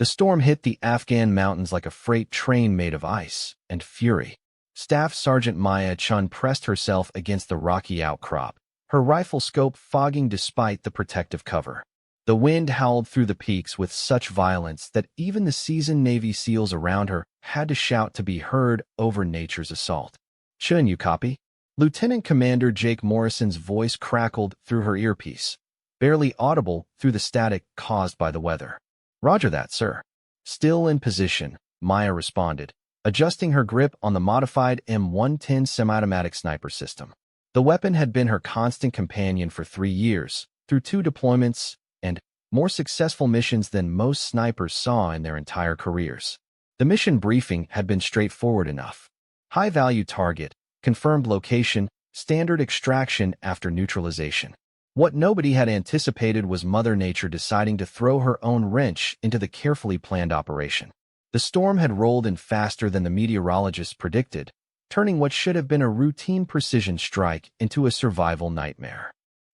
The storm hit the Afghan mountains like a freight train made of ice and fury. Staff Sergeant Maya Chun pressed herself against the rocky outcrop, her rifle scope fogging despite the protective cover. The wind howled through the peaks with such violence that even the seasoned Navy SEALs around her had to shout to be heard over nature's assault. "Chun, you copy?" Lieutenant Commander Jake Morrison's voice crackled through her earpiece, barely audible through the static caused by the weather. "Roger that, sir." "Still in position," Maya responded, adjusting her grip on the modified M110 semi-automatic sniper system. The weapon had been her constant companion for 3 years, through 2 deployments and more successful missions than most snipers saw in their entire careers. The mission briefing had been straightforward enough. High-value target, confirmed location, standard extraction after neutralization. What nobody had anticipated was Mother Nature deciding to throw her own wrench into the carefully planned operation. The storm had rolled in faster than the meteorologists predicted, turning what should have been a routine precision strike into a survival nightmare.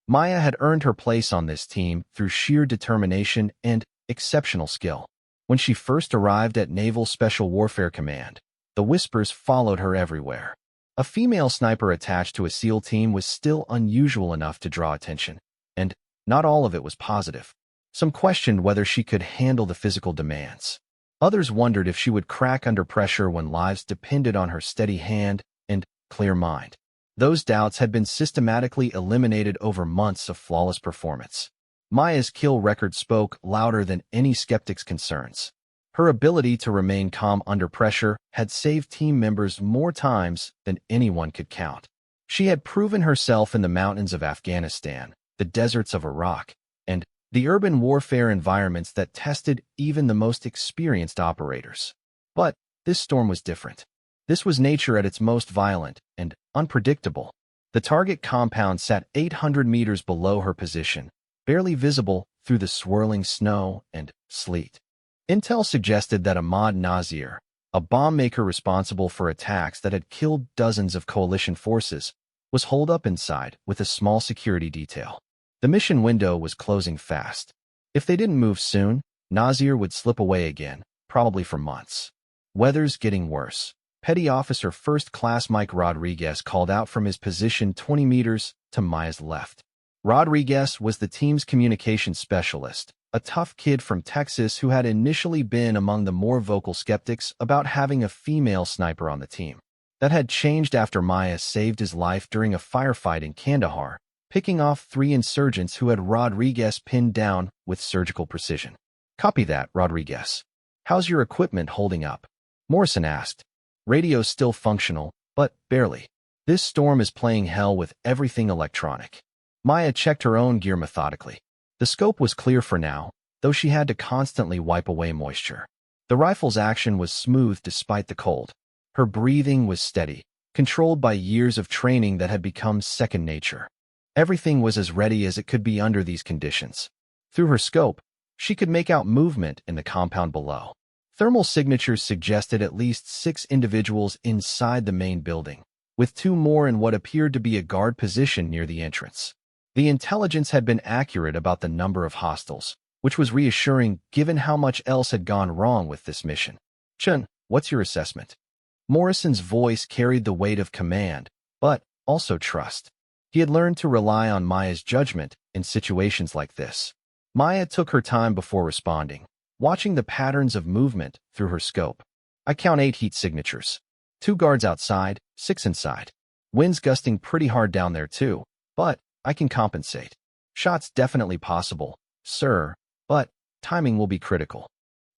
Maya had earned her place on this team through sheer determination and exceptional skill. When she first arrived at Naval Special Warfare Command, the whispers followed her everywhere. A female sniper attached to a SEAL team was still unusual enough to draw attention, and not all of it was positive. Some questioned whether she could handle the physical demands. Others wondered if she would crack under pressure when lives depended on her steady hand and clear mind. Those doubts had been systematically eliminated over months of flawless performance. Maya's kill record spoke louder than any skeptic's concerns. Her ability to remain calm under pressure had saved team members more times than anyone could count. She had proven herself in the mountains of Afghanistan, the deserts of Iraq, and the urban warfare environments that tested even the most experienced operators. But this storm was different. This was nature at its most violent and unpredictable. The target compound sat 800 meters below her position, barely visible through the swirling snow and sleet. Intel suggested that Ahmad Nazir, a bomb maker responsible for attacks that had killed dozens of coalition forces, was holed up inside with a small security detail. The mission window was closing fast. If they didn't move soon, Nazir would slip away again, probably for months. Weather's getting worse. Petty Officer First Class Mike Rodriguez called out from his position 20 meters to Maya's left. Rodriguez was the team's communications specialist, a tough kid from Texas who had initially been among the more vocal skeptics about having a female sniper on the team. That had changed after Maya saved his life during a firefight in Kandahar, picking off 3 insurgents who had Rodriguez pinned down with surgical precision. "Copy that, Rodriguez. How's your equipment holding up?" Morrison asked. "Radio's still functional, but barely. This storm is playing hell with everything electronic." Maya checked her own gear methodically. The scope was clear for now, though she had to constantly wipe away moisture. The rifle's action was smooth despite the cold. Her breathing was steady, controlled by years of training that had become second nature. Everything was as ready as it could be under these conditions. Through her scope, she could make out movement in the compound below. Thermal signatures suggested at least 6 individuals inside the main building, with 2 more in what appeared to be a guard position near the entrance. The intelligence had been accurate about the number of hostiles, which was reassuring given how much else had gone wrong with this mission. "Chun, what's your assessment?" Morrison's voice carried the weight of command, but also trust. He had learned to rely on Maya's judgment in situations like this. Maya took her time before responding, watching the patterns of movement through her scope. "I count 8 heat signatures. 2 guards outside, 6 inside. Wind's gusting pretty hard down there too, but I can compensate. Shots definitely possible, sir, but timing will be critical."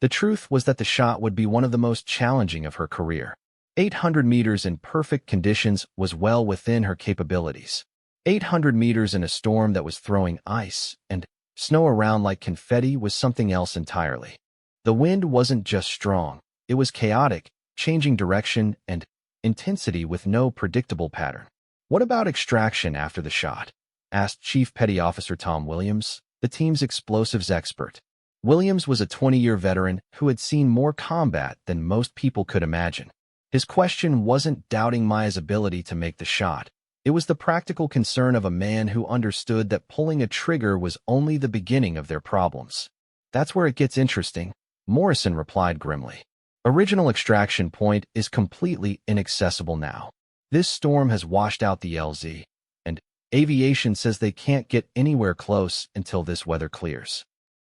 The truth was that the shot would be one of the most challenging of her career. 800 meters in perfect conditions was well within her capabilities. 800 meters in a storm that was throwing ice and snow around like confetti was something else entirely. The wind wasn't just strong, it was chaotic, changing direction and intensity with no predictable pattern. "What about extraction after the shot?" asked Chief Petty Officer Tom Williams, the team's explosives expert. Williams was a 20-year veteran who had seen more combat than most people could imagine. His question wasn't doubting Maya's ability to make the shot. It was the practical concern of a man who understood that pulling a trigger was only the beginning of their problems. "That's where it gets interesting," Morrison replied grimly. Original extraction point is completely inaccessible now. This storm has washed out the LZ, and aviation says they can't get anywhere close until this weather clears.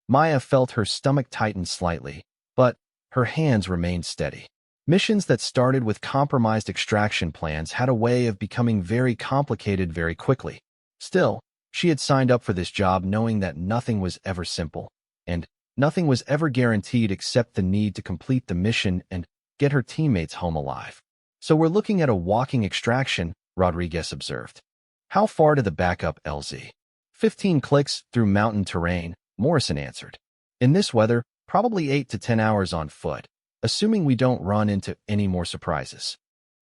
Maya felt her stomach tighten slightly, but her hands remained steady. Missions that started with compromised extraction plans had a way of becoming very complicated very quickly. Still, she had signed up for this job knowing that nothing was ever simple, and nothing was ever guaranteed except the need to complete the mission and get her teammates home alive. So we're looking at a walking extraction, Rodriguez observed. How far to the backup, LZ? 15 clicks through mountain terrain, Morrison answered. In this weather, probably 8 to 10 hours on foot, assuming we don't run into any more surprises.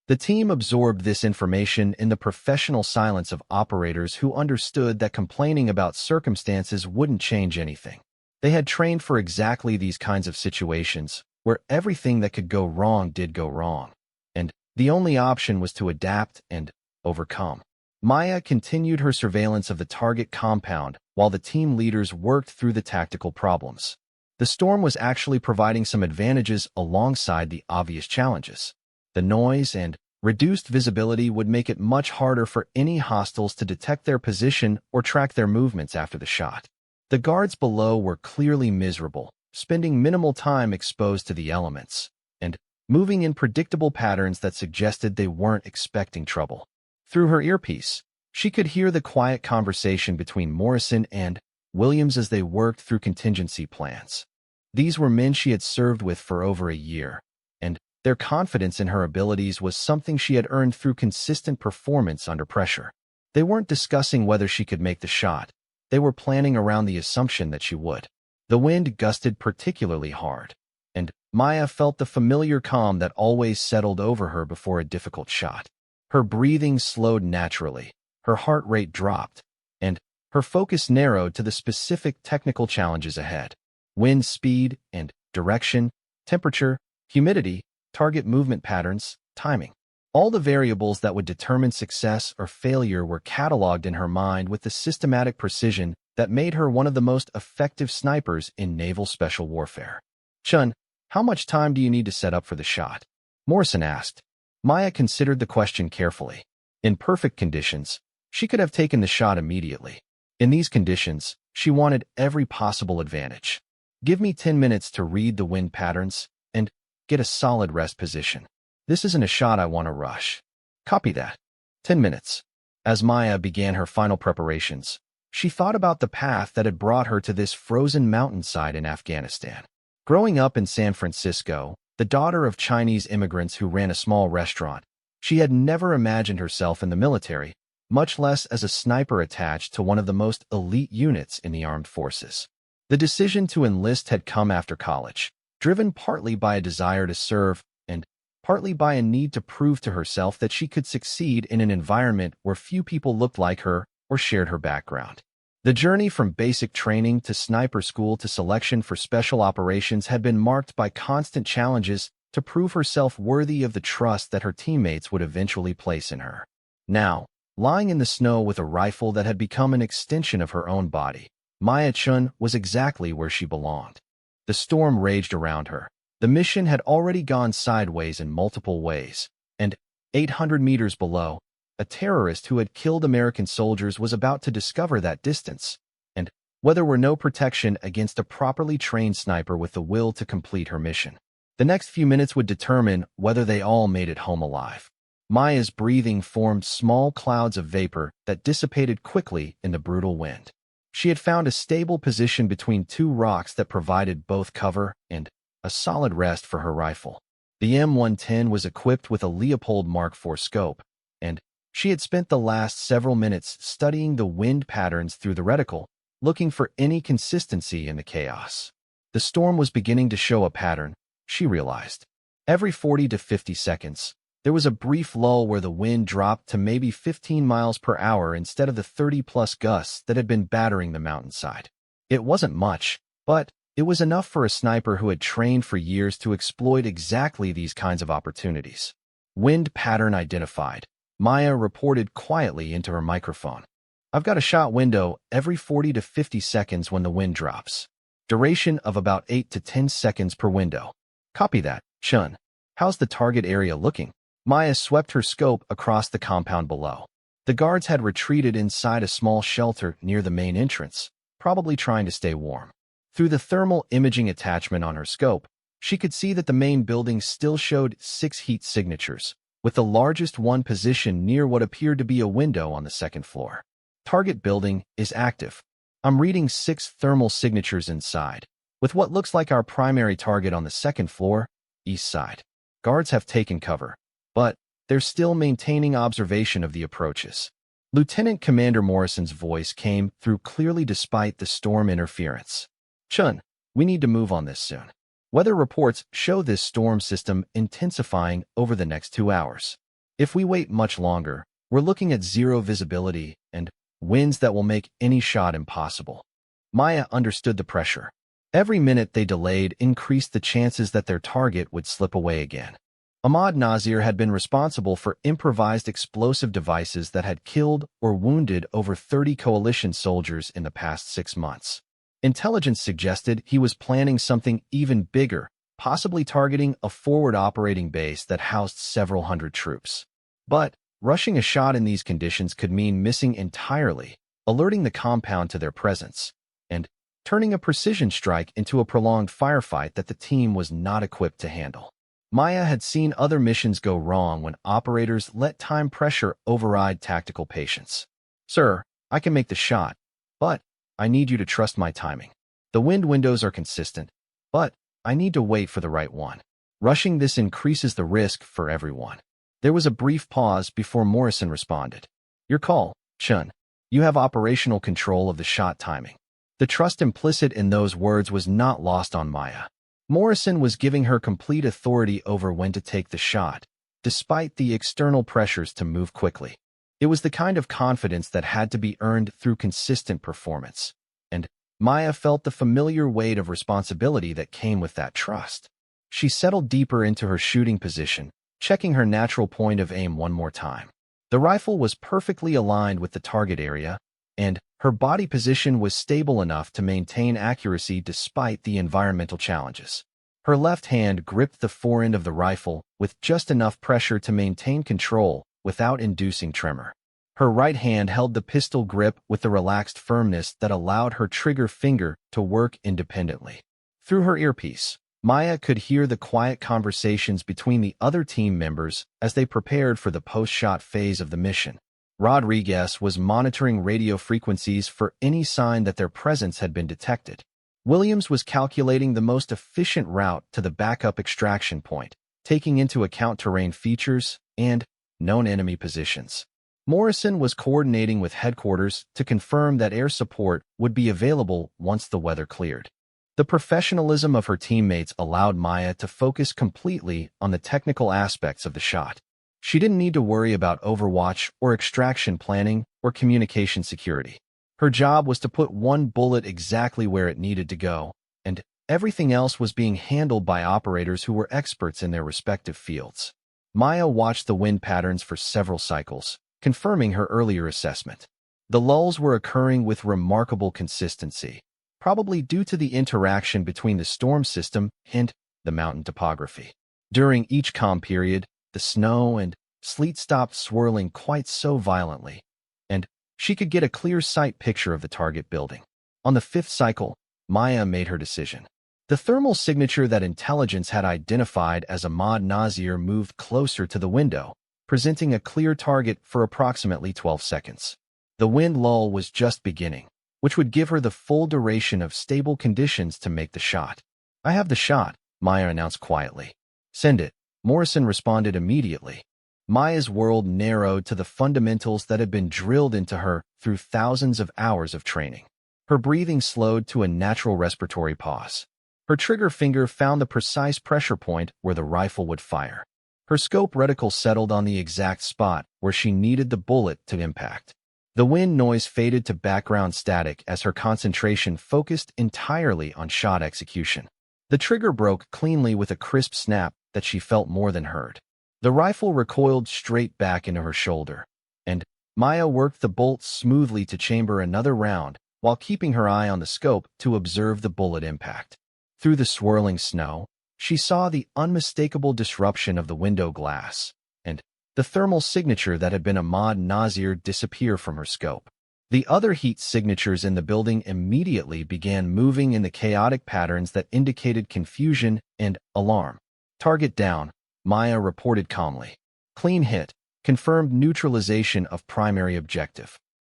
The team absorbed this information in the professional silence of operators who understood that complaining about circumstances wouldn't change anything. They had trained for exactly these kinds of situations, where everything that could go wrong did go wrong, and the only option was to adapt and overcome. Maya continued her surveillance of the target compound while the team leaders worked through the tactical problems. The storm was actually providing some advantages alongside the obvious challenges. The noise and reduced visibility would make it much harder for any hostiles to detect their position or track their movements after the shot. The guards below were clearly miserable, spending minimal time exposed to the elements, and moving in predictable patterns that suggested they weren't expecting trouble. Through her earpiece, she could hear the quiet conversation between Morrison and Williams as they worked through contingency plans. These were men she had served with for over a year, and their confidence in her abilities was something she had earned through consistent performance under pressure. They weren't discussing whether she could make the shot. They were planning around the assumption that she would. The wind gusted particularly hard, and Maya felt the familiar calm that always settled over her before a difficult shot. Her breathing slowed naturally, her heart rate dropped, and her focus narrowed to the specific technical challenges ahead. Wind speed and direction, temperature, humidity, target movement patterns, timing. All the variables that would determine success or failure were cataloged in her mind with the systematic precision that made her one of the most effective snipers in naval special warfare. Chun, how much time do you need to set up for the shot? Morrison asked. Maya considered the question carefully. In perfect conditions, she could have taken the shot immediately. In these conditions, she wanted every possible advantage. Give me 10 minutes to read the wind patterns and get a solid rest position. This isn't a shot I want to rush. Copy that. 10 minutes. As Maya began her final preparations, she thought about the path that had brought her to this frozen mountainside in Afghanistan. Growing up in San Francisco, the daughter of Chinese immigrants who ran a small restaurant, she had never imagined herself in the military, much less as a sniper attached to one of the most elite units in the armed forces. The decision to enlist had come after college, driven partly by a desire to serve and partly by a need to prove to herself that she could succeed in an environment where few people looked like her or shared her background. The journey from basic training to sniper school to selection for special operations had been marked by constant challenges to prove herself worthy of the trust that her teammates would eventually place in her. Now, lying in the snow with a rifle that had become an extension of her own body, Maya Chun was exactly where she belonged. The storm raged around her. The mission had already gone sideways in multiple ways, and 800 meters below, a terrorist who had killed American soldiers was about to discover that distance, and whether were no protection against a properly trained sniper with the will to complete her mission. The next few minutes would determine whether they all made it home alive. Maya's breathing formed small clouds of vapor that dissipated quickly in the brutal wind. She had found a stable position between two rocks that provided both cover and a solid rest for her rifle. The M110 was equipped with a Leopold Mark IV scope, and she had spent the last several minutes studying the wind patterns through the reticle, looking for any consistency in the chaos. The storm was beginning to show a pattern, she realized. Every 40 to 50 seconds, there was a brief lull where the wind dropped to maybe 15 miles per hour instead of the 30-plus gusts that had been battering the mountainside. It wasn't much, but it was enough for a sniper who had trained for years to exploit exactly these kinds of opportunities. Wind pattern identified. Maya reported quietly into her microphone. I've got a shot window every 40 to 50 seconds when the wind drops. Duration of about 8 to 10 seconds per window. Copy that, Chun. How's the target area looking? Maya swept her scope across the compound below. The guards had retreated inside a small shelter near the main entrance, probably trying to stay warm. Through the thermal imaging attachment on her scope, she could see that the main building still showed 6 heat signatures, with the largest one positioned near what appeared to be a window on the second floor. Target building is active. I'm reading 6 thermal signatures inside, with what looks like our primary target on the second floor, east side. Guards have taken cover, but they're still maintaining observation of the approaches. Lieutenant Commander Morrison's voice came through clearly despite the storm interference. Chun, we need to move on this soon. Weather reports show this storm system intensifying over the next 2 hours. If we wait much longer, we're looking at zero visibility and winds that will make any shot impossible. Maya understood the pressure. Every minute they delayed increased the chances that their target would slip away again. Ahmad Nazir had been responsible for improvised explosive devices that had killed or wounded over 30 coalition soldiers in the past 6 months. Intelligence suggested he was planning something even bigger, possibly targeting a forward operating base that housed several hundred troops. But rushing a shot in these conditions could mean missing entirely, alerting the compound to their presence, and turning a precision strike into a prolonged firefight that the team was not equipped to handle. Maya had seen other missions go wrong when operators let time pressure override tactical patience. Sir, I can make the shot, but I need you to trust my timing. The wind windows are consistent, but I need to wait for the right one. Rushing this increases the risk for everyone. There was a brief pause before Morrison responded. Your call, Chun. You have operational control of the shot timing. The trust implicit in those words was not lost on Maya. Morrison was giving her complete authority over when to take the shot, despite the external pressures to move quickly. It was the kind of confidence that had to be earned through consistent performance, and Maya felt the familiar weight of responsibility that came with that trust. She settled deeper into her shooting position, checking her natural point of aim one more time. The rifle was perfectly aligned with the target area, and her body position was stable enough to maintain accuracy despite the environmental challenges. Her left hand gripped the forend of the rifle with just enough pressure to maintain control without inducing tremor. Her right hand held the pistol grip with the relaxed firmness that allowed her trigger finger to work independently. Through her earpiece, Maya could hear the quiet conversations between the other team members as they prepared for the post-shot phase of the mission. Rodriguez was monitoring radio frequencies for any sign that their presence had been detected. Williams was calculating the most efficient route to the backup extraction point, taking into account terrain features and known enemy positions. Morrison was coordinating with headquarters to confirm that air support would be available once the weather cleared. The professionalism of her teammates allowed Maya to focus completely on the technical aspects of the shot. She didn't need to worry about overwatch or extraction planning or communication security. Her job was to put one bullet exactly where it needed to go, and everything else was being handled by operators who were experts in their respective fields. Maya watched the wind patterns for several cycles, confirming her earlier assessment. The lulls were occurring with remarkable consistency, probably due to the interaction between the storm system and the mountain topography. During each calm period, the snow and sleet stopped swirling quite so violently, and she could get a clear sight picture of the target building. On the 5th cycle, Maya made her decision. The thermal signature that intelligence had identified as Ahmad Nazir moved closer to the window, presenting a clear target for approximately 12 seconds. The wind lull was just beginning, which would give her the full duration of stable conditions to make the shot. I have the shot, Maya announced quietly. Send it. Morrison responded immediately. Maya's world narrowed to the fundamentals that had been drilled into her through thousands of hours of training. Her breathing slowed to a natural respiratory pause. Her trigger finger found the precise pressure point where the rifle would fire. Her scope reticle settled on the exact spot where she needed the bullet to impact. The wind noise faded to background static as her concentration focused entirely on shot execution. The trigger broke cleanly with a crisp snap that she felt more than heard. The rifle recoiled straight back into her shoulder, and Maya worked the bolt smoothly to chamber another round while keeping her eye on the scope to observe the bullet impact. Through the swirling snow, she saw the unmistakable disruption of the window glass, and the thermal signature that had been Ahmad Nazir disappear from her scope. The other heat signatures in the building immediately began moving in the chaotic patterns that indicated confusion and alarm. Target down, Maya reported calmly. Clean hit, confirmed neutralization of primary objective.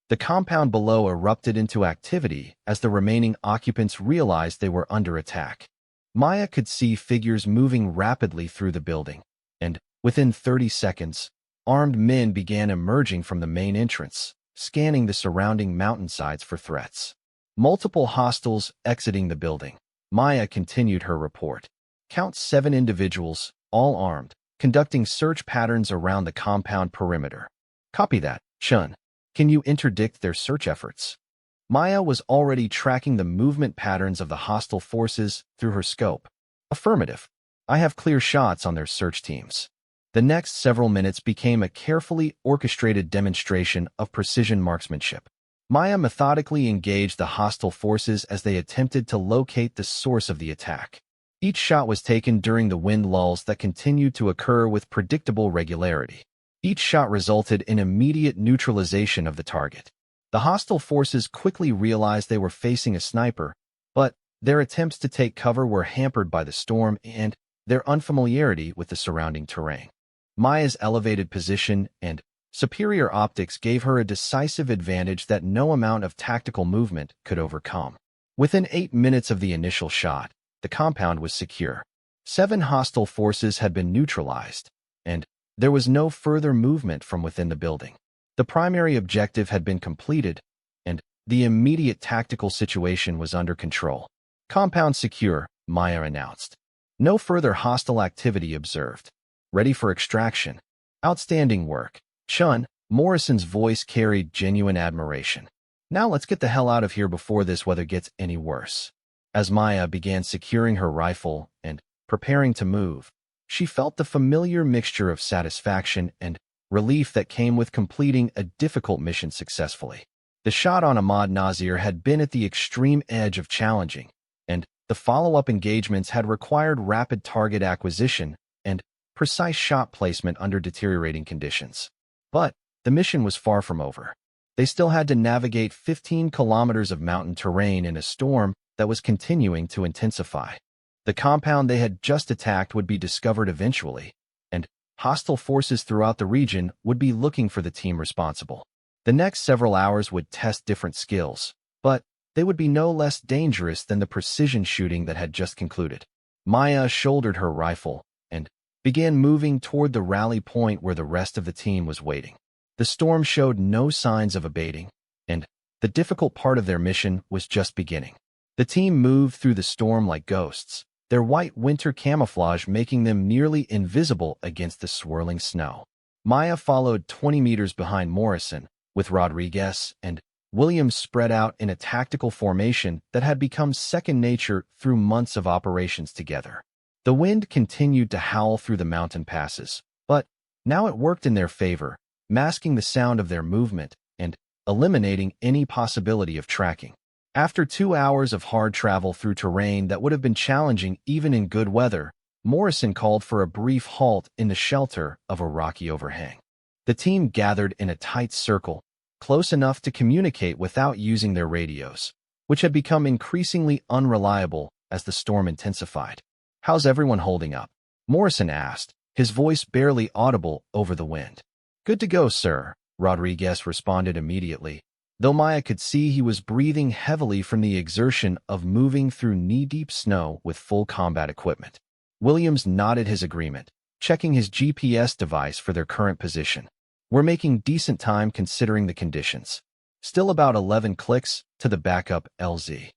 The compound below erupted into activity as the remaining occupants realized they were under attack. Maya could see figures moving rapidly through the building, and within 30 seconds, armed men began emerging from the main entrance, scanning the surrounding mountainsides for threats. Multiple hostiles exiting the building. Maya continued her report. Count 7 individuals, all armed, conducting search patterns around the compound perimeter. Copy that, Chun. Can you interdict their search efforts? Maya was already tracking the movement patterns of the hostile forces through her scope. Affirmative. I have clear shots on their search teams. The next several minutes became a carefully orchestrated demonstration of precision marksmanship. Maya methodically engaged the hostile forces as they attempted to locate the source of the attack. Each shot was taken during the wind lulls that continued to occur with predictable regularity. Each shot resulted in immediate neutralization of the target. The hostile forces quickly realized they were facing a sniper, but their attempts to take cover were hampered by the storm and their unfamiliarity with the surrounding terrain. Maya's elevated position and superior optics gave her a decisive advantage that no amount of tactical movement could overcome. Within 8 minutes of the initial shot, the compound was secure. 7 hostile forces had been neutralized, and there was no further movement from within the building. The primary objective had been completed, and the immediate tactical situation was under control. Compound secure, Maya announced. No further hostile activity observed. Ready for extraction. Outstanding work. Chun, Morrison's voice carried genuine admiration. Now let's get the hell out of here before this weather gets any worse. As Maya began securing her rifle and preparing to move, she felt the familiar mixture of satisfaction and relief that came with completing a difficult mission successfully. The shot on Ahmad Nazir had been at the extreme edge of challenging, and the follow-up engagements had required rapid target acquisition and precise shot placement under deteriorating conditions. But the mission was far from over. They still had to navigate 15 kilometers of mountain terrain in a storm that was continuing to intensify. The compound they had just attacked would be discovered eventually, and hostile forces throughout the region would be looking for the team responsible. The next several hours would test different skills, but they would be no less dangerous than the precision shooting that had just concluded. Maya shouldered her rifle and began moving toward the rally point where the rest of the team was waiting. The storm showed no signs of abating, and the difficult part of their mission was just beginning. The team moved through the storm like ghosts, their white winter camouflage making them nearly invisible against the swirling snow. Maya followed 20 meters behind Morrison, with Rodriguez and Williams spread out in a tactical formation that had become second nature through months of operations together. The wind continued to howl through the mountain passes, but now it worked in their favor, masking the sound of their movement and eliminating any possibility of tracking. After 2 hours of hard travel through terrain that would have been challenging even in good weather, Morrison called for a brief halt in the shelter of a rocky overhang. The team gathered in a tight circle, close enough to communicate without using their radios, which had become increasingly unreliable as the storm intensified. "How's everyone holding up?" Morrison asked, his voice barely audible over the wind. "Good to go, sir," Rodriguez responded immediately, though Maya could see he was breathing heavily from the exertion of moving through knee-deep snow with full combat equipment. Williams nodded his agreement, checking his GPS device for their current position. "We're making decent time considering the conditions. Still about 11 clicks to the backup LZ."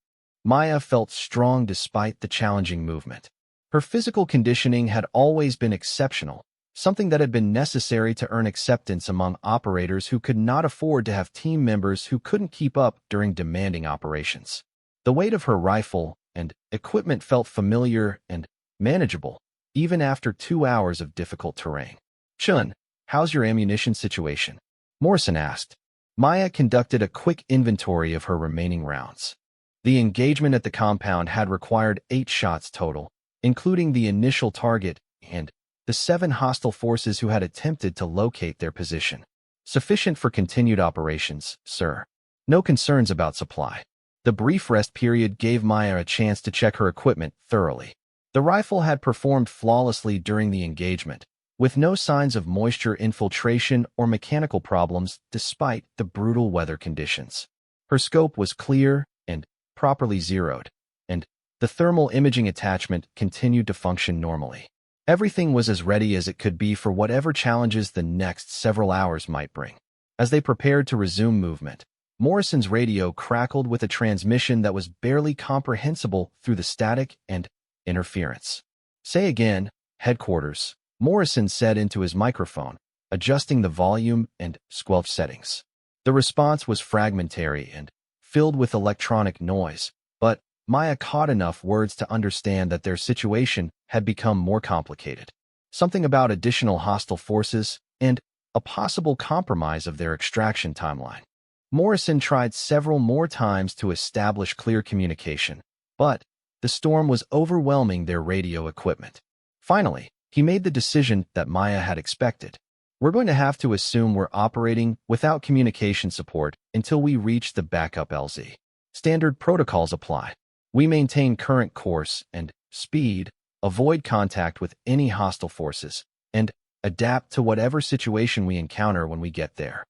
Maya felt strong despite the challenging movement. Her physical conditioning had always been exceptional, something that had been necessary to earn acceptance among operators who could not afford to have team members who couldn't keep up during demanding operations. The weight of her rifle and equipment felt familiar and manageable, even after 2 hours of difficult terrain. "Chun, how's your ammunition situation?" Morrison asked. Maya conducted a quick inventory of her remaining rounds. The engagement at the compound had required 8 shots total, including the initial target and the 7 hostile forces who had attempted to locate their position. Sufficient for continued operations, sir. No concerns about supply. The brief rest period gave Maya a chance to check her equipment thoroughly. The rifle had performed flawlessly during the engagement, with no signs of moisture infiltration or mechanical problems despite the brutal weather conditions. Her scope was clear and properly zeroed, and the thermal imaging attachment continued to function normally. Everything was as ready as it could be for whatever challenges the next several hours might bring. As they prepared to resume movement, Morrison's radio crackled with a transmission that was barely comprehensible through the static and interference. "Say again, headquarters," Morrison said into his microphone, adjusting the volume and squelch settings. The response was fragmentary and filled with electronic noise, but Maya caught enough words to understand that their situation had become more complicated. Something about additional hostile forces and a possible compromise of their extraction timeline. Morrison tried several more times to establish clear communication, but the storm was overwhelming their radio equipment. Finally, he made the decision that Maya had expected. "We're going to have to assume we're operating without communication support until we reach the backup LZ. Standard protocols apply. We maintain current course and speed, avoid contact with any hostile forces, and adapt to whatever situation we encounter when we get there."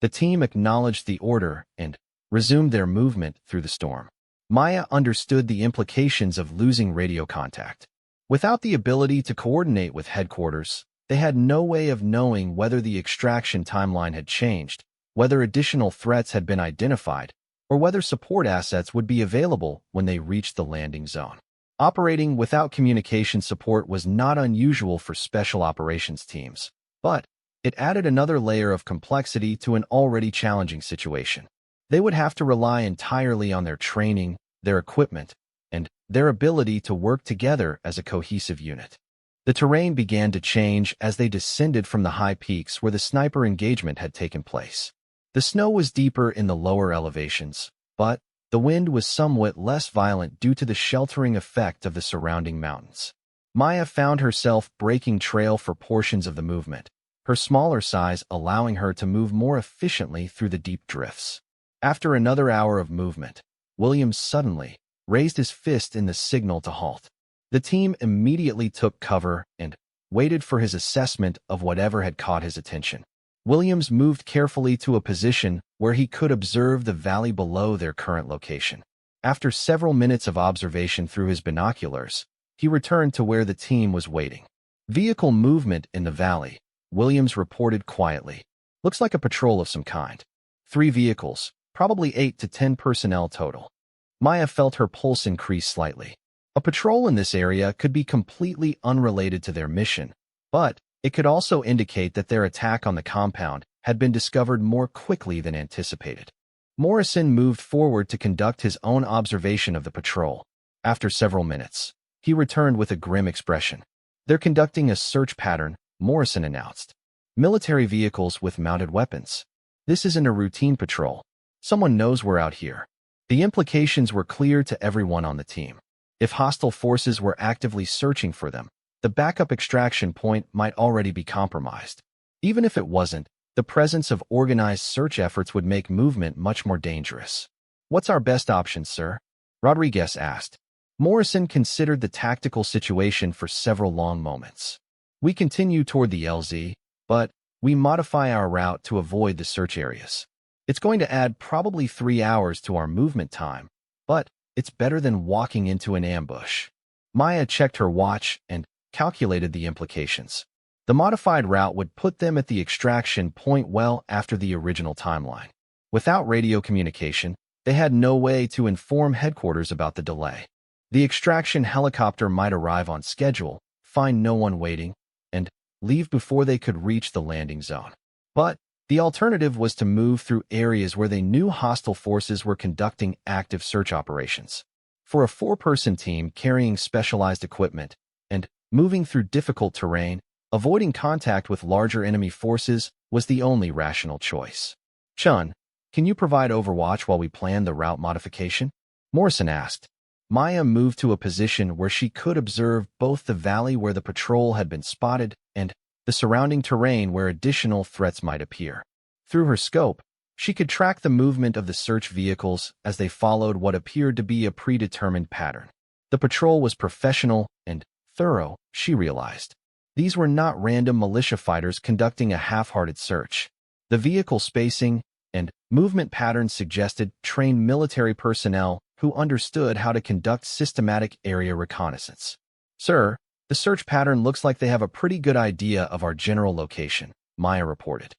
The team acknowledged the order and resumed their movement through the storm. Maya understood the implications of losing radio contact. Without the ability to coordinate with headquarters, they had no way of knowing whether the extraction timeline had changed, whether additional threats had been identified, or whether support assets would be available when they reached the landing zone. Operating without communication support was not unusual for special operations teams, but it added another layer of complexity to an already challenging situation. They would have to rely entirely on their training, their equipment, and their ability to work together as a cohesive unit. The terrain began to change as they descended from the high peaks where the sniper engagement had taken place. The snow was deeper in the lower elevations, but the wind was somewhat less violent due to the sheltering effect of the surrounding mountains. Maya found herself breaking trail for portions of the movement, her smaller size allowing her to move more efficiently through the deep drifts. After another hour of movement, Williams suddenly raised his fist in the signal to halt. The team immediately took cover and waited for his assessment of whatever had caught his attention. Williams moved carefully to a position where he could observe the valley below their current location. After several minutes of observation through his binoculars, he returned to where the team was waiting. "Vehicle movement in the valley," Williams reported quietly. "Looks like a patrol of some kind. 3 vehicles, probably 8 to 10 personnel total." Maya felt her pulse increase slightly. A patrol in this area could be completely unrelated to their mission, but it could also indicate that their attack on the compound had been discovered more quickly than anticipated. Morrison moved forward to conduct his own observation of the patrol. After several minutes, he returned with a grim expression. "They're conducting a search pattern," Morrison announced. "Military vehicles with mounted weapons. This isn't a routine patrol. Someone knows we're out here." The implications were clear to everyone on the team. If hostile forces were actively searching for them, the backup extraction point might already be compromised. Even if it wasn't, the presence of organized search efforts would make movement much more dangerous. "What's our best option, sir?" Rodriguez asked. Morrison considered the tactical situation for several long moments. "We continue toward the LZ, but we modify our route to avoid the search areas. It's going to add probably 3 hours to our movement time, but it's better than walking into an ambush." Maya checked her watch and calculated the implications. The modified route would put them at the extraction point well after the original timeline. Without radio communication, they had no way to inform headquarters about the delay. The extraction helicopter might arrive on schedule, find no one waiting, and leave before they could reach the landing zone. But the alternative was to move through areas where they knew hostile forces were conducting active search operations. For a 4-person team carrying specialized equipment and moving through difficult terrain, avoiding contact with larger enemy forces was the only rational choice. Chun, Can you provide overwatch while we plan the route modification? Morrison asked. Maya moved to a position where she could observe both the valley where the patrol had been spotted and the surrounding terrain where additional threats might appear. Through her scope, she could track the movement of the search vehicles as they followed what appeared to be a predetermined pattern. The patrol was professional and thorough, she realized. These were not random militia fighters conducting a half-hearted search. The vehicle spacing and movement patterns suggested trained military personnel who understood how to conduct systematic area reconnaissance. Sir, the search pattern looks like they have a pretty good idea of our general location, Maya reported.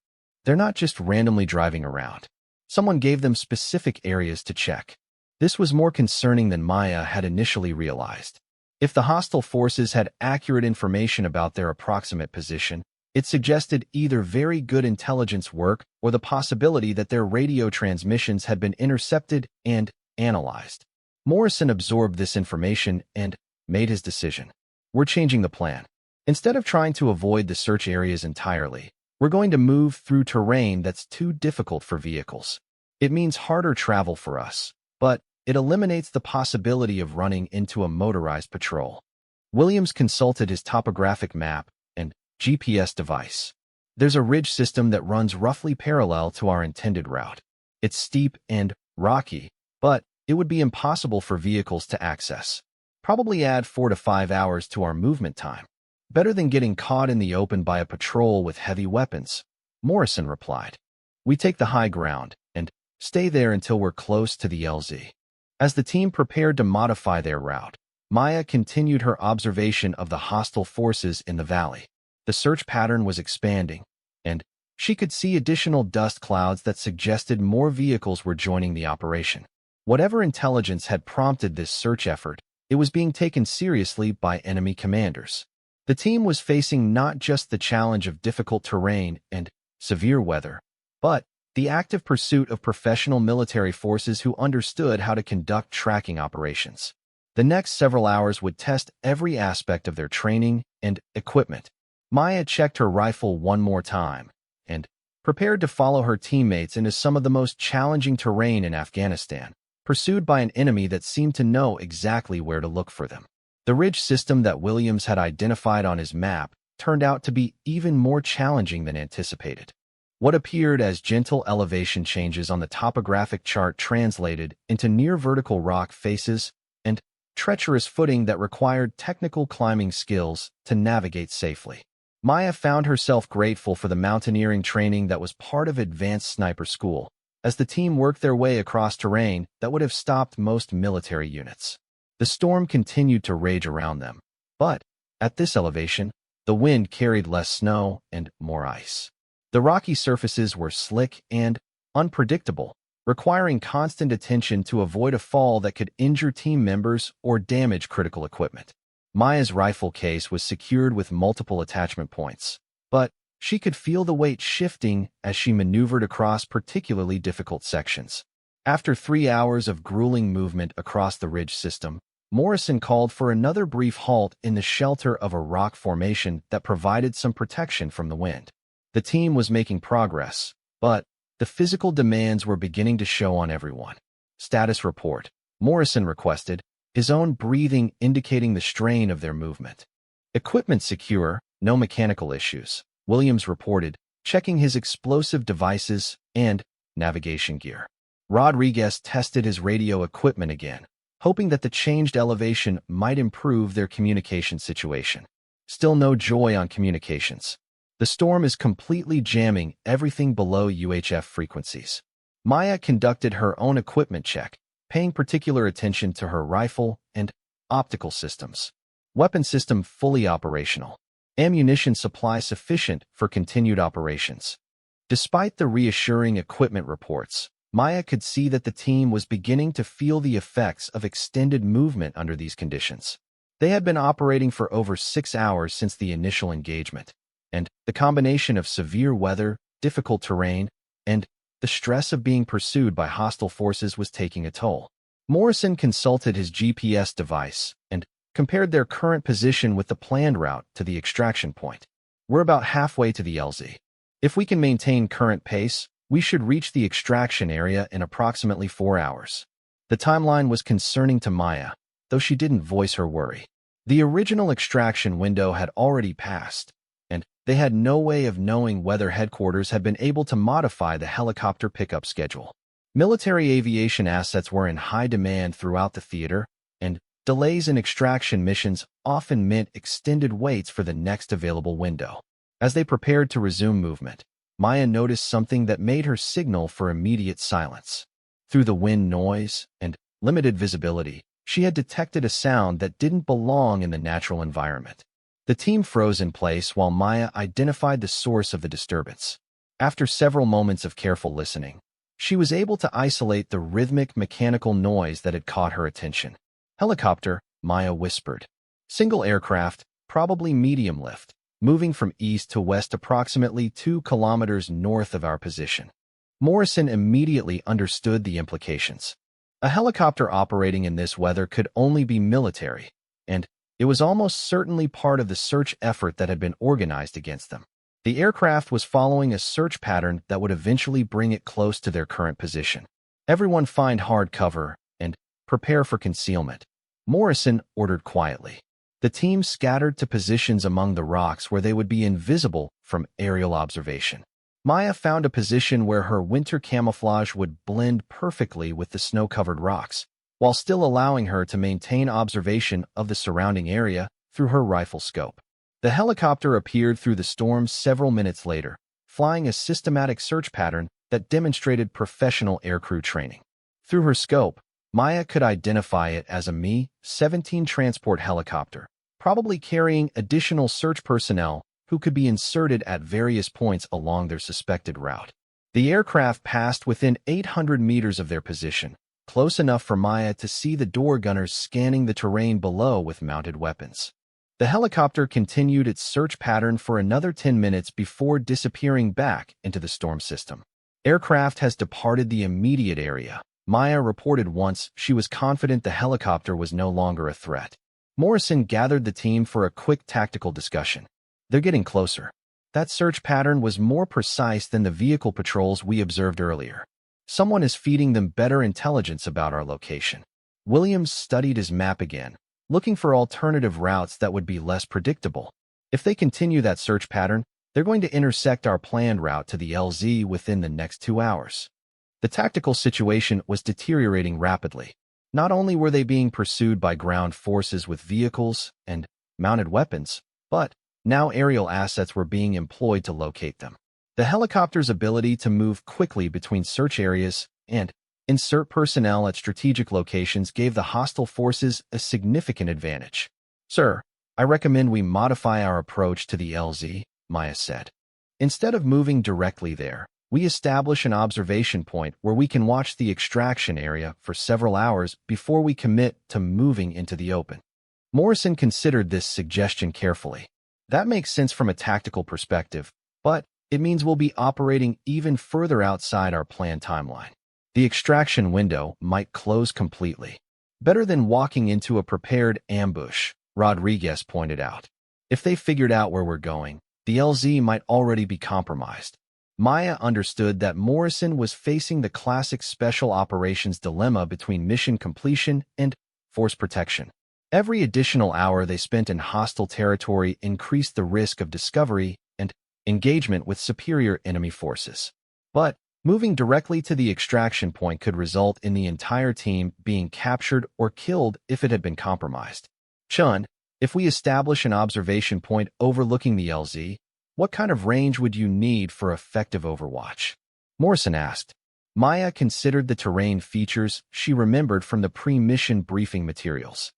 They're not just randomly driving around. Someone gave them specific areas to check. This was more concerning than Maya had initially realized. If the hostile forces had accurate information about their approximate position, it suggested either very good intelligence work or the possibility that their radio transmissions had been intercepted and analyzed. Morrison absorbed this information and made his decision. We're changing the plan. Instead of trying to avoid the search areas entirely, we're going to move through terrain that's too difficult for vehicles. It means harder travel for us, but it eliminates the possibility of running into a motorized patrol. Williams consulted his topographic map and GPS device. There's a ridge system that runs roughly parallel to our intended route. It's steep and rocky, but it would be impossible for vehicles to access. Probably add 4 to 5 hours to our movement time. Better than getting caught in the open by a patrol with heavy weapons, Morrison replied. We take the high ground and stay there until we're close to the LZ. As the team prepared to modify their route, Maya continued her observation of the hostile forces in the valley. The search pattern was expanding, and she could see additional dust clouds that suggested more vehicles were joining the operation. Whatever intelligence had prompted this search effort, it was being taken seriously by enemy commanders. The team was facing not just the challenge of difficult terrain and severe weather, but the active pursuit of professional military forces who understood how to conduct tracking operations. The next several hours would test every aspect of their training and equipment. Maya checked her rifle one more time and prepared to follow her teammates into some of the most challenging terrain in Afghanistan, pursued by an enemy that seemed to know exactly where to look for them. The ridge system that Williams had identified on his map turned out to be even more challenging than anticipated. What appeared as gentle elevation changes on the topographic chart translated into near-vertical rock faces and treacherous footing that required technical climbing skills to navigate safely. Maya found herself grateful for the mountaineering training that was part of advanced sniper school, as the team worked their way across terrain that would have stopped most military units. The storm continued to rage around them, but at this elevation, the wind carried less snow and more ice. The rocky surfaces were slick and unpredictable, requiring constant attention to avoid a fall that could injure team members or damage critical equipment. Maya's rifle case was secured with multiple attachment points, but she could feel the weight shifting as she maneuvered across particularly difficult sections. After 3 hours of grueling movement across the ridge system, Morrison called for another brief halt in the shelter of a rock formation that provided some protection from the wind. The team was making progress, but the physical demands were beginning to show on everyone. Status report, Morrison requested, his own breathing indicating the strain of their movement. Equipment secure, no mechanical issues, Williams reported, checking his explosive devices and navigation gear. Rodriguez tested his radio equipment again, hoping that the changed elevation might improve their communication situation. Still no joy on communications. The storm is completely jamming everything below UHF frequencies. Maya conducted her own equipment check, paying particular attention to her rifle and optical systems. Weapon system fully operational. Ammunition supply sufficient for continued operations. Despite the reassuring equipment reports, Maya could see that the team was beginning to feel the effects of extended movement under these conditions. They had been operating for over 6 hours since the initial engagement, and the combination of severe weather, difficult terrain, and the stress of being pursued by hostile forces was taking a toll. Morrison consulted his GPS device and compared their current position with the planned route to the extraction point. We're about halfway to the LZ. If we can maintain current pace, We should reach the extraction area in approximately 4 hours. The timeline was concerning to Maya, though she didn't voice her worry. The original extraction window had already passed, and they had no way of knowing whether headquarters had been able to modify the helicopter pickup schedule. Military aviation assets were in high demand throughout the theater, and delays in extraction missions often meant extended waits for the next available window. As they prepared to resume movement, Maya noticed something that made her signal for immediate silence. Through the wind noise and limited visibility, she had detected a sound that didn't belong in the natural environment. The team froze in place while Maya identified the source of the disturbance. After several moments of careful listening, she was able to isolate the rhythmic mechanical noise that had caught her attention. Helicopter, Maya whispered. Single aircraft, probably medium lift, moving from east to west approximately 2 kilometers north of our position. Morrison immediately understood the implications. A helicopter operating in this weather could only be military, and it was almost certainly part of the search effort that had been organized against them. The aircraft was following a search pattern that would eventually bring it close to their current position. Everyone find hard cover and prepare for concealment, Morrison ordered quietly. The team scattered to positions among the rocks where they would be invisible from aerial observation. Maya found a position where her winter camouflage would blend perfectly with the snow-covered rocks, while still allowing her to maintain observation of the surrounding area through her rifle scope. The helicopter appeared through the storm several minutes later, flying a systematic search pattern that demonstrated professional aircrew training. Through her scope, Maya could identify it as a Mi-17 transport helicopter, probably carrying additional search personnel who could be inserted at various points along their suspected route. The aircraft passed within 800 meters of their position, close enough for Maya to see the door gunners scanning the terrain below with mounted weapons. The helicopter continued its search pattern for another 10 minutes before disappearing back into the storm system. Aircraft has departed the immediate area, Maya reported once she was confident the helicopter was no longer a threat. Morrison gathered the team for a quick tactical discussion. They're getting closer. That search pattern was more precise than the vehicle patrols we observed earlier. Someone is feeding them better intelligence about our location. Williams studied his map again, looking for alternative routes that would be less predictable. If they continue that search pattern, they're going to intersect our planned route to the LZ within the next 2 hours. The tactical situation was deteriorating rapidly. Not only were they being pursued by ground forces with vehicles and mounted weapons, but now aerial assets were being employed to locate them. The helicopter's ability to move quickly between search areas and insert personnel at strategic locations gave the hostile forces a significant advantage. Sir, I recommend we modify our approach to the LZ, Maya said. Instead of moving directly there, we establish an observation point where we can watch the extraction area for several hours before we commit to moving into the open. Morrison considered this suggestion carefully. That makes sense from a tactical perspective, but it means we'll be operating even further outside our planned timeline. The extraction window might close completely. Better than walking into a prepared ambush, Rodriguez pointed out. If they figured out where we're going, the LZ might already be compromised. Maya understood that Morrison was facing the classic special operations dilemma between mission completion and force protection. Every additional hour they spent in hostile territory increased the risk of discovery and engagement with superior enemy forces. But moving directly to the extraction point could result in the entire team being captured or killed if it had been compromised. Chun, if we establish an observation point overlooking the LZ, what kind of range would you need for effective overwatch? Morrison asked. Maya considered the terrain features she remembered from the pre-mission briefing materials.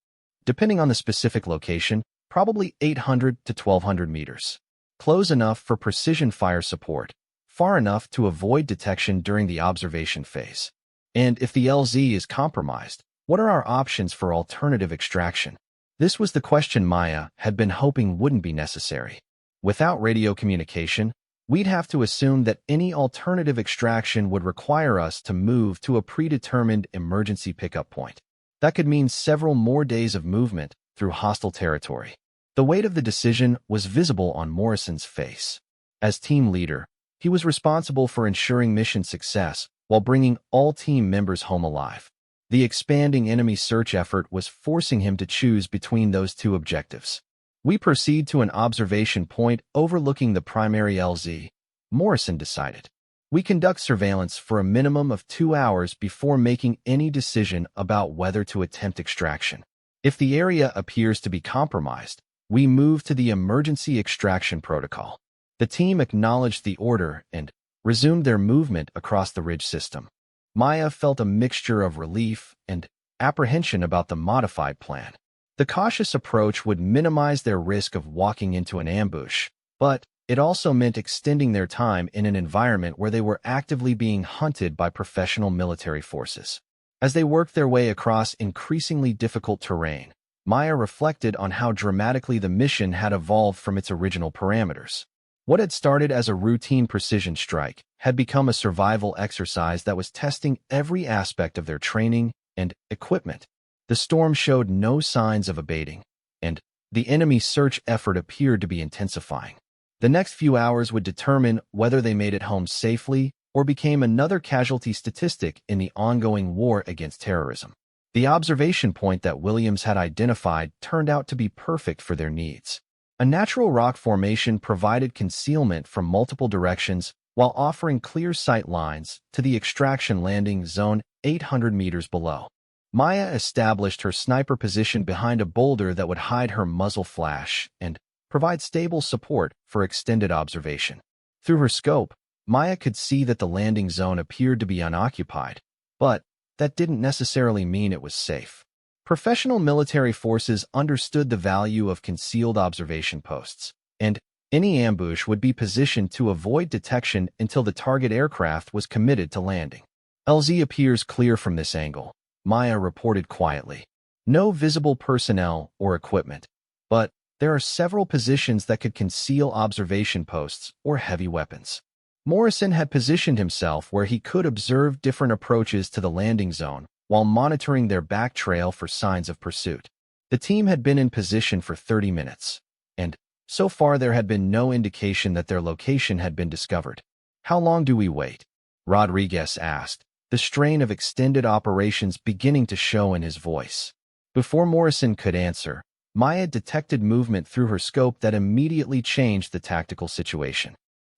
Depending on the specific location, probably 800 to 1200 meters. Close enough for precision fire support, far enough to avoid detection during the observation phase. And if the LZ is compromised, what are our options for alternative extraction? This was the question Maya had been hoping wouldn't be necessary. Without radio communication, we'd have to assume that any alternative extraction would require us to move to a predetermined emergency pickup point. That could mean several more days of movement through hostile territory. The weight of the decision was visible on Morrison's face. As team leader, He was responsible for ensuring mission success while bringing all team members home alive. The expanding enemy search effort was forcing him to choose between those two objectives. We proceed to an observation point overlooking the primary LZ, Morrison decided. We conduct surveillance for a minimum of 2 hours before making any decision about whether to attempt extraction. If the area appears to be compromised, we move to the emergency extraction protocol. The team acknowledged the order and resumed their movement across the ridge system. Maya felt a mixture of relief and apprehension about the modified plan. The cautious approach would minimize their risk of walking into an ambush, but it also meant extending their time in an environment where they were actively being hunted by professional military forces. As they worked their way across increasingly difficult terrain, Maya reflected on how dramatically the mission had evolved from its original parameters. What had started as a routine precision strike had become a survival exercise that was testing every aspect of their training and equipment. The storm showed no signs of abating, and the enemy search effort appeared to be intensifying. The next few hours would determine whether they made it home safely or became another casualty statistic in the ongoing war against terrorism. The observation point that Williams had identified turned out to be perfect for their needs. A natural rock formation provided concealment from multiple directions while offering clear sight lines to the extraction landing zone 800 meters below. Maya established her sniper position behind a boulder that would hide her muzzle flash and provide stable support for extended observation. Through her scope, Maya could see that the landing zone appeared to be unoccupied, but that didn't necessarily mean it was safe. Professional military forces understood the value of concealed observation posts, and any ambush would be positioned to avoid detection until the target aircraft was committed to landing. LZ appears clear from this angle, Maya reported quietly. No visible personnel or equipment, but there are several positions that could conceal observation posts or heavy weapons. Morrison had positioned himself where he could observe different approaches to the landing zone while monitoring their back trail for signs of pursuit. The team had been in position for 30 minutes, and so far there had been no indication that their location had been discovered. "How long do we wait?" Rodriguez asked, the strain of extended operations beginning to show in his voice. Before Morrison could answer, Maya detected movement through her scope that immediately changed the tactical situation.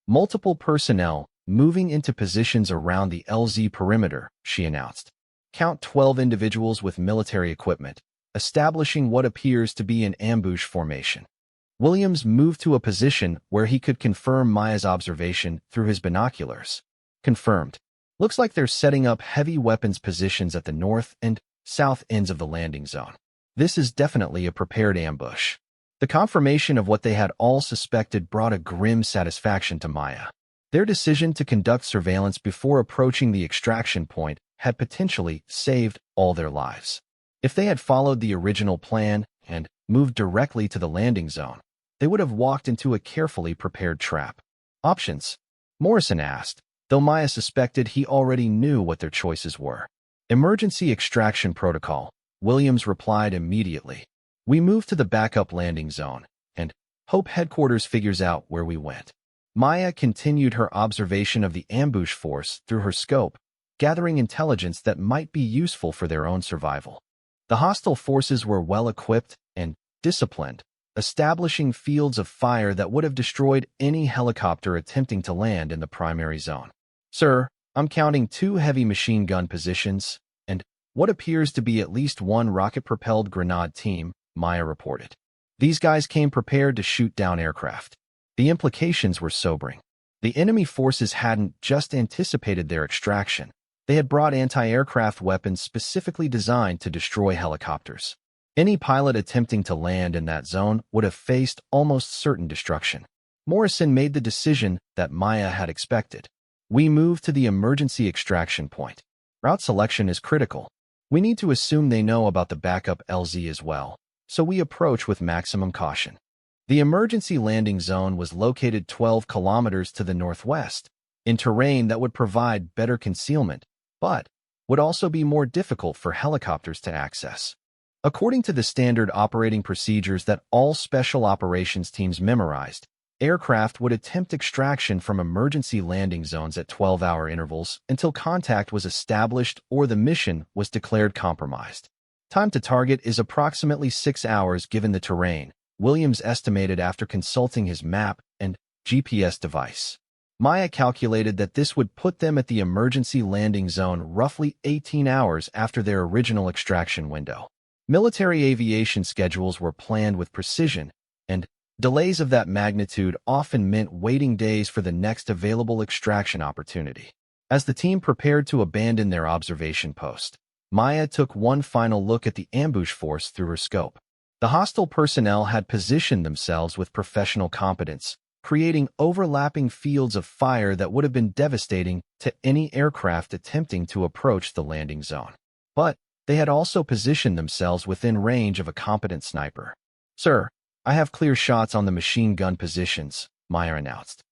"Multiple personnel moving into positions around the LZ perimeter," she announced. "Count 12 individuals with military equipment, establishing what appears to be an ambush formation." Williams moved to a position where he could confirm Maya's observation through his binoculars. "Confirmed. Looks like they're setting up heavy weapons positions at the north and south ends of the landing zone. This is definitely a prepared ambush." The confirmation of what they had all suspected brought a grim satisfaction to Maya. Their decision to conduct surveillance before approaching the extraction point had potentially saved all their lives. If they had followed the original plan and moved directly to the landing zone, they would have walked into a carefully prepared trap. "Options?" Morrison asked, though Maya suspected he already knew what their choices were. "Emergency extraction protocol," Williams replied immediately. "We move to the backup landing zone, and hope headquarters figures out where we went." Maya continued her observation of the ambush force through her scope, gathering intelligence that might be useful for their own survival. The hostile forces were well-equipped and disciplined, establishing fields of fire that would have destroyed any helicopter attempting to land in the primary zone. "Sir, I'm counting 2 heavy machine gun positions and what appears to be at least 1 rocket-propelled grenade team," Maya reported. "These guys came prepared to shoot down aircraft." The implications were sobering. The enemy forces hadn't just anticipated their extraction. They had brought anti-aircraft weapons specifically designed to destroy helicopters. Any pilot attempting to land in that zone would have faced almost certain destruction. Morrison made the decision that Maya had expected. "We move to the emergency extraction point. Route selection is critical. We need to assume they know about the backup LZ as well, so we approach with maximum caution." The emergency landing zone was located 12 kilometers to the northwest, in terrain that would provide better concealment, but would also be more difficult for helicopters to access. According to the standard operating procedures that all special operations teams memorized, aircraft would attempt extraction from emergency landing zones at 12-hour intervals until contact was established or the mission was declared compromised. Time to target is approximately 6 hours given the terrain, Williams estimated after consulting his map and GPS device. Maya calculated that this would put them at the emergency landing zone roughly 18 hours after their original extraction window. Military aviation schedules were planned with precision, and delays of that magnitude often meant waiting days for the next available extraction opportunity. As the team prepared to abandon their observation post, Maya took one final look at the ambush force through her scope. The hostile personnel had positioned themselves with professional competence, creating overlapping fields of fire that would have been devastating to any aircraft attempting to approach the landing zone. But they had also positioned themselves within range of a competent sniper. "Sir, I have clear shots on the machine gun positions," Maya announced.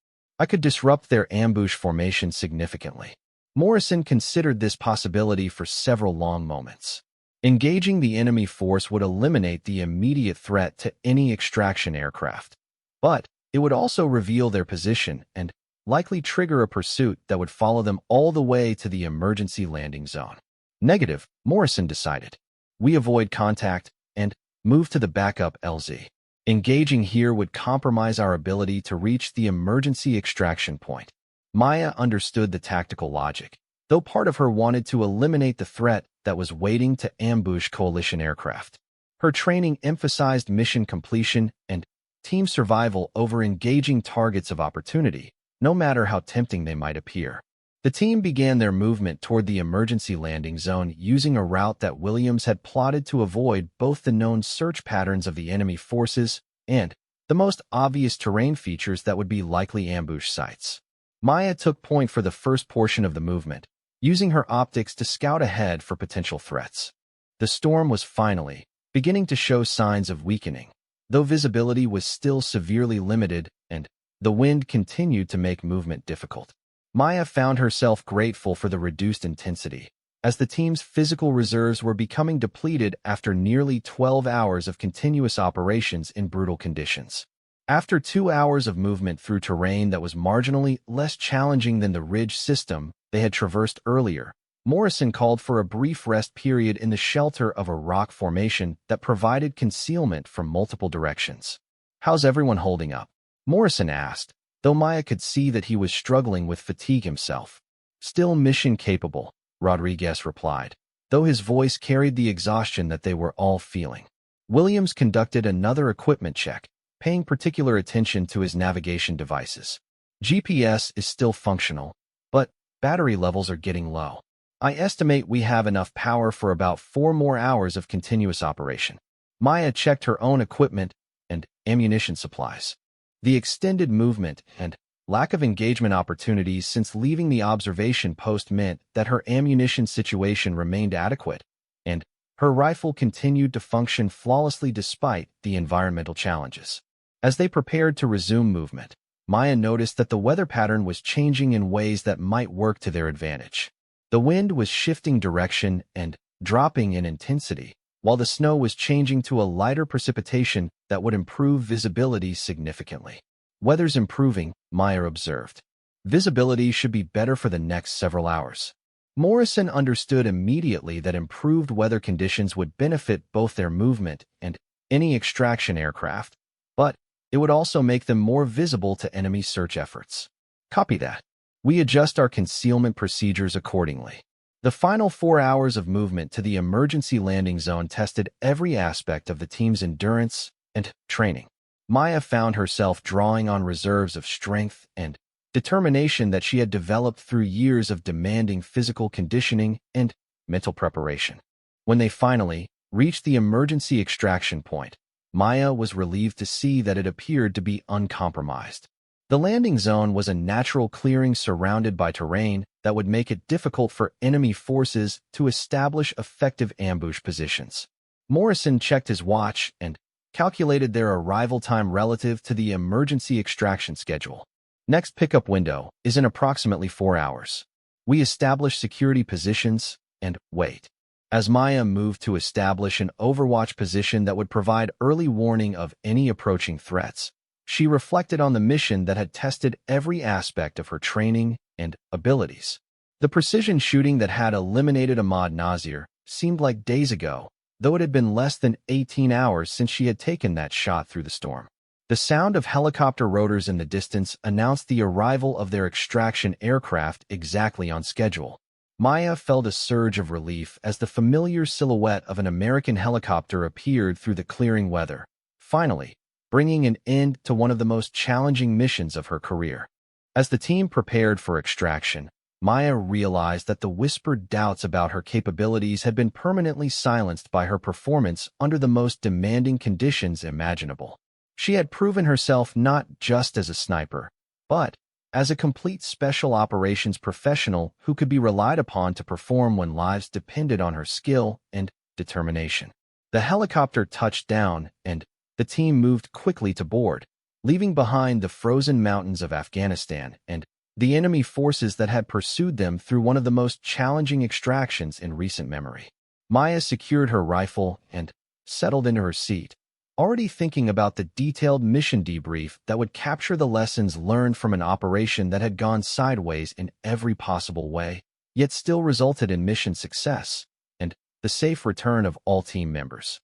"I could disrupt their ambush formation significantly." Morrison considered this possibility for several long moments. Engaging the enemy force would eliminate the immediate threat to any extraction aircraft, but it would also reveal their position and likely trigger a pursuit that would follow them all the way to the emergency landing zone. Negative, Morrison decided. We avoid contact and move to the backup LZ. Engaging here would compromise our ability to reach the emergency extraction point. Maya understood the tactical logic, though part of her wanted to eliminate the threat that was waiting to ambush coalition aircraft. Her training emphasized mission completion and team survival over engaging targets of opportunity, no matter how tempting they might appear. The team began their movement toward the emergency landing zone using a route that Williams had plotted to avoid both the known search patterns of the enemy forces and the most obvious terrain features that would be likely ambush sites. Maya took point for the first portion of the movement, using her optics to scout ahead for potential threats. The storm was finally beginning to show signs of weakening, though visibility was still severely limited and the wind continued to make movement difficult. Maya found herself grateful for the reduced intensity, as the team's physical reserves were becoming depleted after nearly 12 hours of continuous operations in brutal conditions. After 2 hours of movement through terrain that was marginally less challenging than the ridge system they had traversed earlier, Morrison called for a brief rest period in the shelter of a rock formation that provided concealment from multiple directions. "How's everyone holding up?" Morrison asked, though Maya could see that he was struggling with fatigue himself. "Still mission capable," Rodriguez replied, though his voice carried the exhaustion that they were all feeling. Williams conducted another equipment check, paying particular attention to his navigation devices. "GPS is still functional, but battery levels are getting low. I estimate we have enough power for about 4 more hours of continuous operation." Maya checked her own equipment and ammunition supplies. The extended movement and lack of engagement opportunities since leaving the observation post meant that her ammunition situation remained adequate, and her rifle continued to function flawlessly despite the environmental challenges. As they prepared to resume movement, Maya noticed that the weather pattern was changing in ways that might work to their advantage. The wind was shifting direction and dropping in intensity, while the snow was changing to a lighter precipitation that would improve visibility significantly. "Weather's improving," Maya observed. "Visibility should be better for the next several hours." Morrison understood immediately that improved weather conditions would benefit both their movement and any extraction aircraft, but it would also make them more visible to enemy search efforts. "Copy that. We adjust our concealment procedures accordingly." The final 4 hours of movement to the emergency landing zone tested every aspect of the team's endurance and training. Maya found herself drawing on reserves of strength and determination that she had developed through years of demanding physical conditioning and mental preparation. When they finally reached the emergency extraction point, Maya was relieved to see that it appeared to be uncompromised. The landing zone was a natural clearing surrounded by terrain that would make it difficult for enemy forces to establish effective ambush positions. Morrison checked his watch and calculated their arrival time relative to the emergency extraction schedule. "Next pickup window is in approximately 4 hours. We establish security positions and wait." As Maya moved to establish an overwatch position that would provide early warning of any approaching threats, She reflected on the mission that had tested every aspect of her training and abilities. The precision shooting that had eliminated Ahmad Nazir seemed like days ago, though it had been less than 18 hours since she had taken that shot through the storm. The sound of helicopter rotors in the distance announced the arrival of their extraction aircraft exactly on schedule. Maya felt a surge of relief as the familiar silhouette of an American helicopter appeared through the clearing weather, finally bringing an end to one of the most challenging missions of her career. As the team prepared for extraction, Maya realized that the whispered doubts about her capabilities had been permanently silenced by her performance under the most demanding conditions imaginable. She had proven herself not just as a sniper, but as a complete special operations professional who could be relied upon to perform when lives depended on her skill and determination. The helicopter touched down, and the team moved quickly to board, leaving behind the frozen mountains of Afghanistan and the enemy forces that had pursued them through one of the most challenging extractions in recent memory. Maya secured her rifle and settled into her seat, already thinking about the detailed mission debrief that would capture the lessons learned from an operation that had gone sideways in every possible way, yet still resulted in mission success and the safe return of all team members.